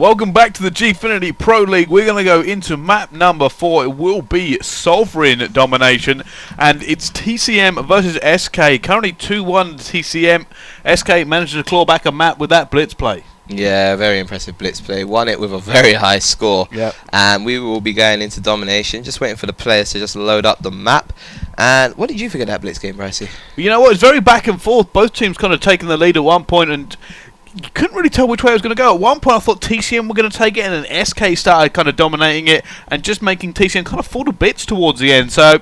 Welcome back to the Gfinity Pro League. We're going to go into map number 4. It will be Sovereign Domination, and it's TCM versus SK. Currently 2-1 TCM. SK managed to claw back a map with that blitz play. Yeah, very impressive blitz play. Won it with a very high score. Yep. And we will be going into Domination, just waiting for the players to just load up the map. And what did you think of that blitz game, Brycey? You know what? It's very back and forth. Both teams kind of taking the lead at one point, and you couldn't really tell which way it was going to go. At one point, I thought TCM were going to take it, and then SK started kind of dominating it and just making TCM kind of fall to bits towards the end. So,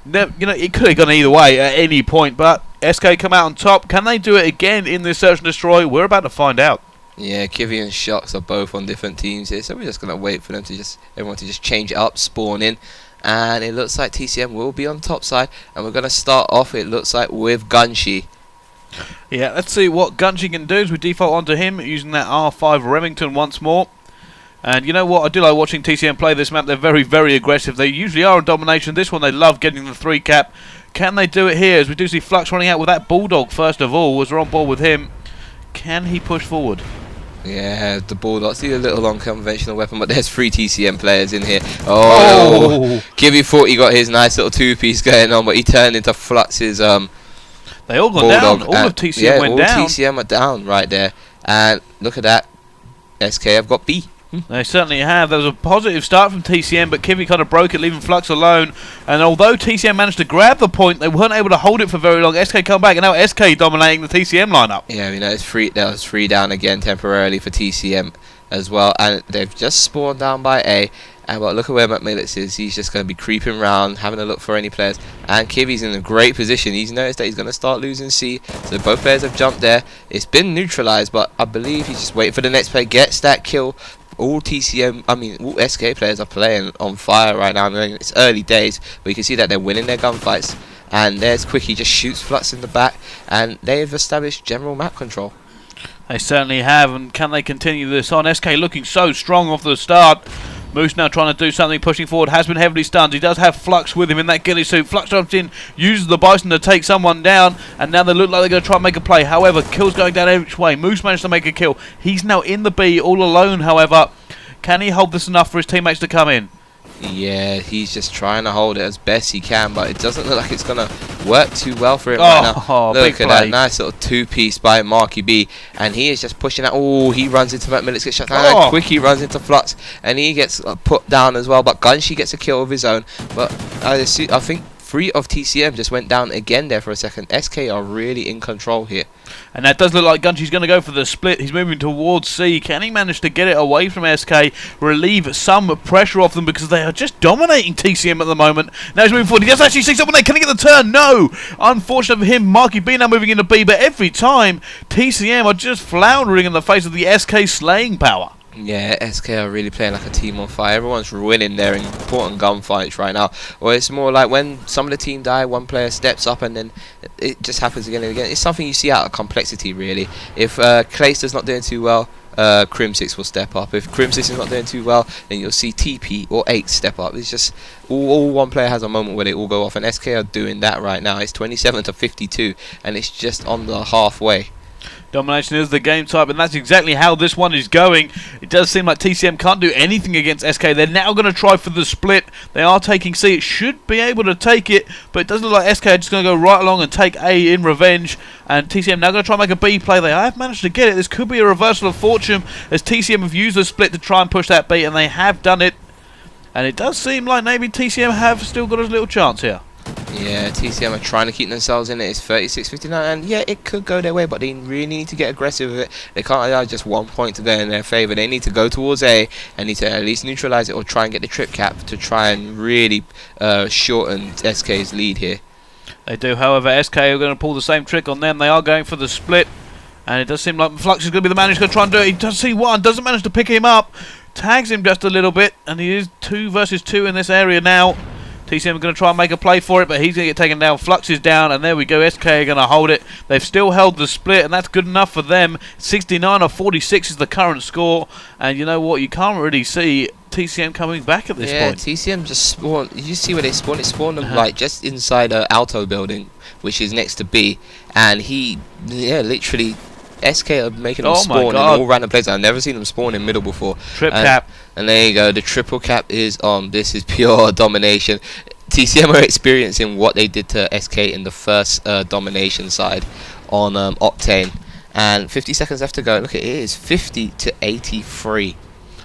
you know, it could have gone either way at any point, but SK come out on top. Can they do it again in this Search and Destroy? We're about to find out. Yeah, Kivii and Shox are both on different teams here, so we're just going to wait for them to everyone to just change it up, spawn in. And it looks like TCM will be on top side, and we're going to start off, it looks like, with Gunshy. Yeah, let's see what Gunshy can do as we default onto him using that R5 Remington once more. And you know what, I do like watching TCM play this map. They're very, very aggressive. They usually are in domination. This one, they love getting the 3 cap. Can they do it here? As we do see Flux running out with that Bulldog first of all, as we're on board with him. Can he push forward? Yeah, the Bulldog, still a little unconventional weapon, but there's 3 TCM players in here. Oh! Kivii thought he got his nice little 2-piece going on, but he turned into Flux's they all gone down. All of TCM went down. Yeah, all TCM are down right there. And look at that. SK have got B. They certainly have. There was a positive start from TCM, but Kivii kind of broke it, leaving Flux alone. And although TCM managed to grab the point, they weren't able to hold it for very long. SK come back, and now SK dominating the TCM lineup. Yeah, you know, that was 3 down again temporarily for TCM as well. And they've just spawned down by A. And but look at where Macmillix is. He's just going to be creeping around, having a look for any players. And Kivii's in a great position. He's noticed that he's going to start losing C. So both players have jumped there. It's been neutralized, but I believe he's just waiting for the next player. Gets that kill. All TCM, all SK players are playing on fire right now. I mean, it's early days, but you can see that they're winning their gunfights. And there's Qxicky, just shoots Flux in the back. And they've established general map control. They certainly have. And can they continue this on? SK looking so strong off the start. Moose now trying to do something, pushing forward, has been heavily stunned. He does have Flux with him in that ghillie suit. Flux jumps in, uses the Bison to take someone down, and now they look like they're going to try and make a play. However, kill's going down each way. Moose managed to make a kill. He's now in the B all alone, however. Can he hold this enough for his teammates to come in? Yeah, he's just trying to hold it as best he can, but it doesn't look like it's going to work too well for him right now. Look at that nice little 2-piece by Marky B, and he is just pushing out. Oh, he runs into Macmillix, gets shot down. Qxicky runs into Flux, and he gets put down as well, but Gunshy gets a kill of his own. But I think 3 of TCM just went down again there for a second. SK are really in control here. And that does look like Gunshy's going to go for the split. He's moving towards C. Can he manage to get it away from SK, relieve some pressure off them, because they are just dominating TCM at the moment. Now he's moving forward. He does actually see someone there. Can he get the turn? No! Unfortunate for him, Marky B now moving into B, but every time TCM are just floundering in the face of the SK slaying power. Yeah, SK are really playing like a team on fire. Everyone's winning their important gunfights right now. Or it's more like when some of the team die, one player steps up and then it just happens again and again. It's something you see out of complexity, really. If Clayster's not doing too well, Crim6 will step up. If Crim6 is not doing too well, then you'll see TP or 8 step up. It's just all one player has a moment where they all go off, and SK are doing that right now. It's 27 to 52, and it's just on the halfway. Domination is the game type, and that's exactly how this one is going. It does seem like TCM can't do anything against SK. They're now going to try for the split. They are taking C. It should be able to take it, but it doesn't look like SK are just going to go right along and take A in revenge. And TCM now going to try and make a B play. They have managed to get it. This could be a reversal of fortune, as TCM have used the split to try and push that B, and they have done it. And it does seem like maybe TCM have still got a little chance here. Yeah, TCM are trying to keep themselves in it. It's 36-59, and yeah, it could go their way, but they really need to get aggressive with it. They can't allow just 1 point to go in their favour. They need to go towards A and need to at least neutralise it or try and get the trip cap to try and really shorten SK's lead here. They do, however. SK are going to pull the same trick on them. They are going for the split, and it does seem like Flux is going to be the man who's going to try and do it. He does see one, doesn't manage to pick him up, tags him just a little bit, and he is 2 versus 2 in this area now. TCM are going to try and make a play for it, but he's going to get taken down. Flux is down, and there we go. SK are going to hold it. They've still held the split, and that's good enough for them. 69 or 46 is the current score, and you know what? You can't really see TCM coming back at this point. Yeah, TCM just spawned. You see where they spawned? It spawned them like just inside a Alto building, which is next to B, and he, literally SK are making them Oh my spawn in God. all random places. I've never seen them spawn in middle before. Trip cap. And there you go. The triple cap is on. This is pure domination. TCM are experiencing what they did to SK in the first domination side on Octane. And 50 seconds left to go. Look, it is 50 to 83.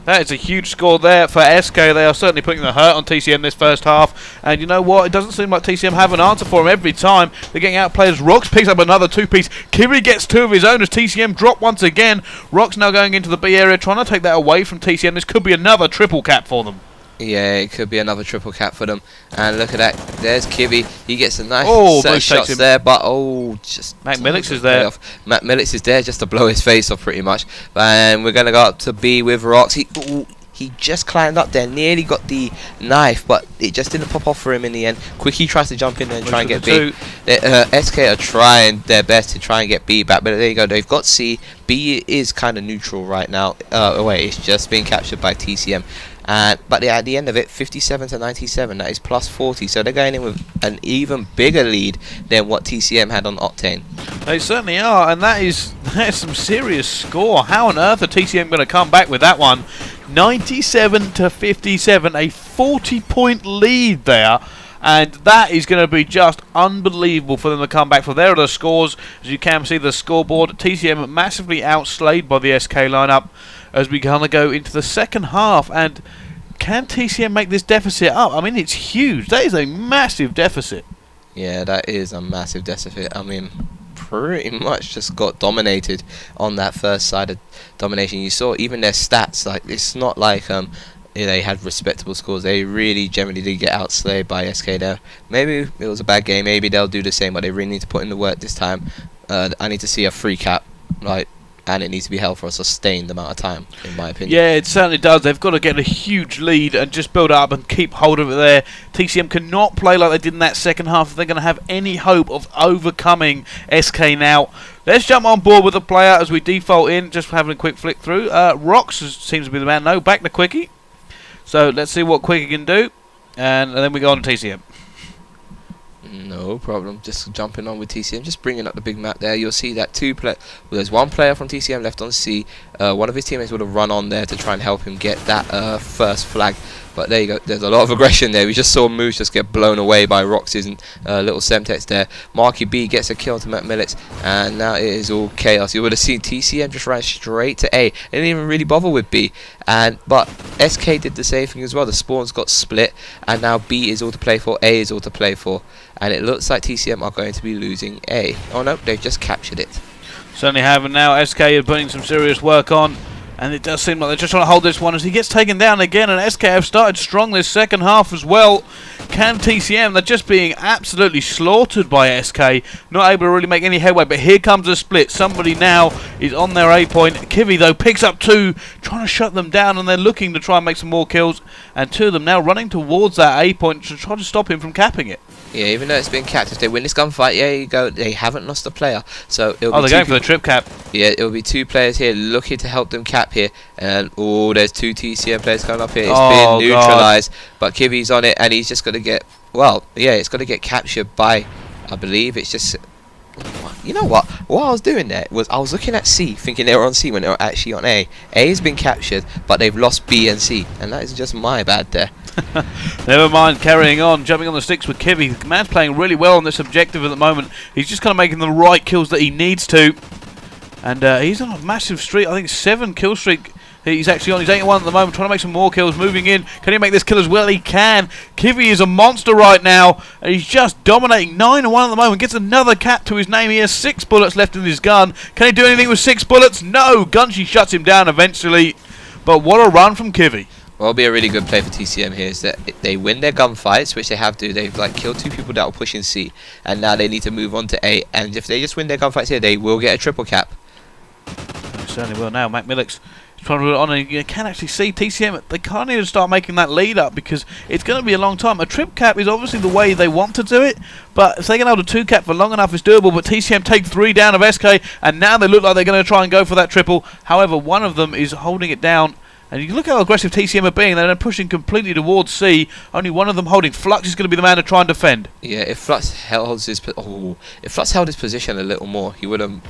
That is a huge score there for SK. They are certainly putting the hurt on TCM this first half. And you know what? It doesn't seem like TCM have an answer for him every time. They're getting outplayed as Rockzz picks up another two-piece. Kivii gets two of his own as TCM drop once again. Rockzz now going into the B area, trying to take that away from TCM. This could be another triple cap for them. Yeah, it could be another triple cap for them. And look at that. There's Kivii. He gets a nice set of shots there, but just Macmillix is there. Macmillix is there just to blow his face off pretty much. And we're going to go up to B with Rockzz. He just climbed up there, nearly got the knife, but it just didn't pop off for him in the end. Qxicky tries to jump in there and try and get B. SK are trying their best to try and get B back, but there you go. They've got C. B is kind of neutral right now. It's just being captured by TCM. But at the end of it, 57 to 97, that is plus 40. So they're going in with an even bigger lead than what TCM had on Octane. They certainly are, and that is some serious score. How on earth are TCM going to come back with that one? 97 to 57, a 40-point lead there. And that is going to be just unbelievable for them to come back. For there are the scores, as you can see, the scoreboard. TCM massively outslayed by the SK lineup as we kind of go into the second half. And can TCM make this deficit up? I mean, it's huge. That is a massive deficit. Yeah, that is a massive deficit. I mean, pretty much just got dominated on that first side of domination. You saw even their stats. Like, it's not like they had respectable scores. They really generally did get outslayed by SK there. Maybe it was a bad game. Maybe they'll do the same, but they really need to put in the work this time. I need to see a free cap, right? And it needs to be held for a sustained amount of time, in my opinion. Yeah, it certainly does. They've got to get a huge lead and just build up and keep hold of it there. TCM cannot play like they did in that second half if they're going to have any hope of overcoming SK now. Let's jump on board with the player as we default in, just having a quick flick through. Rockzz seems to be the man. No, back to Qxicky. So let's see what Qxicky can do. And then we go on to TCM. No problem. Just jumping on with TCM, just bringing up the big map there. You'll see that there's one player from TCM left on C. One of his teammates would have run on there to try and help him get that first flag. But there you go. There's a lot of aggression there. We just saw Moose just get blown away by Rockzz and little Semtex there. Marky B gets a kill to Macmillix, and now it is all chaos. You would have seen TCM just ran straight to A. They didn't even really bother with B. But SK did the same thing as well. The spawns got split, and now B is all to play for, A is all to play for. And it looks like TCM are going to be losing A. Oh no, they've just captured it. Certainly have, and now SK are putting some serious work on. And it does seem like they're just trying to hold this one as he gets taken down again. And SK have started strong this second half as well. Can TCM? They're just being absolutely slaughtered by SK. Not able to really make any headway. But here comes a split. Somebody now is on their A point. Kivii, though, picks up two, trying to shut them down. And they're looking to try and make some more kills. And two of them now running towards that A point to try to stop him from capping it. Yeah, even though it's been capped, if they win this gunfight, yeah, you go. They haven't lost a player, so it'll be they're going for the trip cap. Yeah, it'll be two players here looking to help them cap here, and there's two TCM players coming up here. It's been neutralized, but Kivii's on it, and he's just going to get. Well, yeah, it's going to get captured by. I believe it's just. You know what? What I was doing there was I was looking at C, thinking they were on C when they were actually on A. A has been captured, but they've lost B and C, and that is just my bad there. Never mind, carrying on, jumping on the sticks with Kivii. The man's playing really well on this objective at the moment. He's just kind of making the right kills that he needs to. And he's on a massive streak, I think 7 kill streak. He's actually on his 8-1 at the moment, trying to make some more kills, moving in. Can he make this kill as well? He can. Kivii is a monster right now, and he's just dominating 9-1 at the moment. Gets another cap to his name. He has 6 bullets left in his gun. Can he do anything with 6 bullets? No. Gunshy shuts him down eventually. But what a run from Kivii. What will be a really good play for TCM here is that they win their gunfights, which they have to. They've killed 2 people that were pushing C, and now they need to move on to A. And if they just win their gunfights here, they will get a triple cap. They certainly will now. Macmillix trying to put it on, and you can actually see TCM, they can't even start making that lead up because it's going to be a long time. A trip cap is obviously the way they want to do it, but if they can hold a 2 cap for long enough, it's doable. But TCM take 3 down of SK, and now they look like they're going to try and go for that triple. However, one of them is holding it down, And you look how aggressive TCM are being. They're pushing completely towards C. Only one of them holding. Flux is going to be the man to try and defend. Yeah, if Flux held his position a little more, he would have.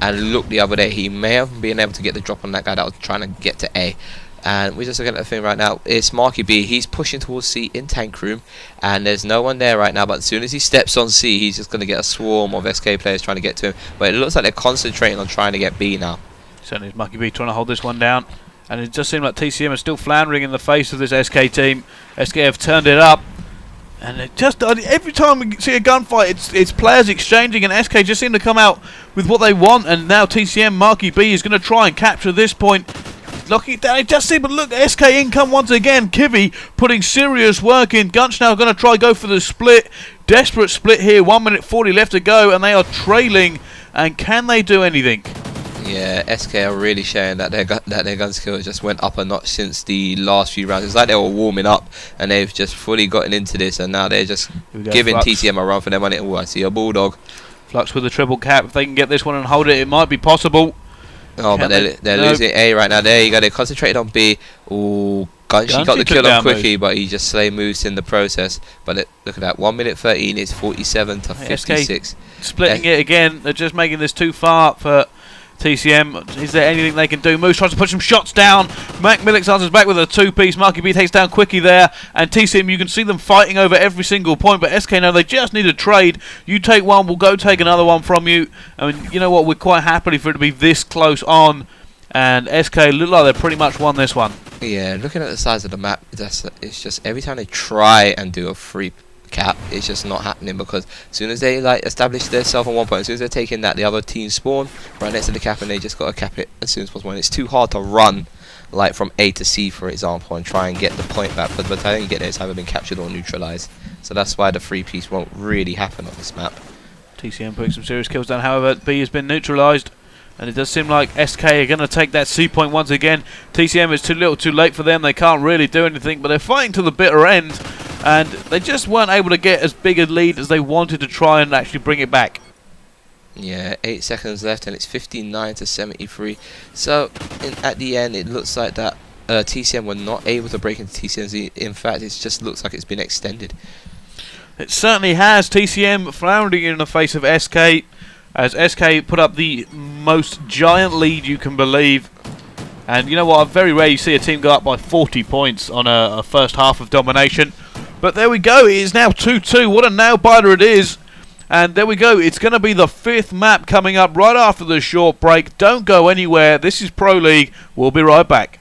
And look the other day, he may have been able to get the drop on that guy that was trying to get to A. And we're just looking at the thing right now. It's Marky B. He's pushing towards C in tank room, and there's no one there right now. But as soon as he steps on C, he's just going to get a swarm of SK players trying to get to him. But it looks like they're concentrating on trying to get B now. Certainly is Marky B trying to hold this one down. And it just seems like TCM are still floundering in the face of this SK team. SK have turned it up. And it just every time we see a gunfight, it's players exchanging, and SK just seem to come out with what they want. And now TCM, Marky B is going to try and capture this point. Locking it down, it just seems, but look, SK income once again. Kivii putting serious work in. Gunshy now going to try go for the split. Desperate split here, 1 minute 40 left to go, and they are trailing. And can they do anything? Yeah, SK are really showing that their gun skill just went up a notch since the last few rounds. It's like they were warming up, and they've just fully gotten into this, and now they're just giving Flux. TCM a run for their money. Oh, I see a bulldog. Flux with a triple cap. If they can get this one and hold it, it might be possible. Oh, but they're losing A right now. There you go. They concentrated on B. Ooh, Gunshy got the kill on Qxicky, but he just slay moves in the process. But look at that. 1 minute 13 is 47 to 56. Splitting it again. They're just making this too far for TCM. Is there anything they can do? Moose tries to put some shots down. Macmillix answers back with a two-piece. Marky B takes down Qxicky there. And TCM, you can see them fighting over every single point. But SK know they just need a trade. You take one, we'll go take another one from you. I mean, you know what? We're quite happy for it to be this close on. And SK look like they've pretty much won this one. Yeah, looking at the size of the map, it's just every time they try and do a free cap, it's just not happening, because as soon as they establish themselves on one point, as soon as they're taking that, the other team spawn right next to the cap, and they just got to cap it as soon as possible. And it's too hard to run like from A to C, for example, and try and get the point back, because by the time you get there, it's either been captured or neutralized. So that's why the free piece won't really happen on this map. TCM putting some serious kills down. However, B has been neutralized. And it does seem like SK are going to take that C point once again. TCM is too little too late for them. They can't really do anything, but they're fighting to the bitter end. And they just weren't able to get as big a lead as they wanted to try and actually bring it back. Yeah, 8 seconds left, and it's 59 to 73. So at the end, it looks like that TCM were not able to break into TCM. In fact, it just looks like it's been extended. It certainly has. TCM floundering in the face of SK. As SK put up the most giant lead you can believe. And you know what, I very rarely see a team go up by 40 points on a first half of domination. But there we go, it is now 2-2. What a nail-biter it is. And there we go, it's going to be the 5th map coming up right after the short break. Don't go anywhere, this is Pro League. We'll be right back.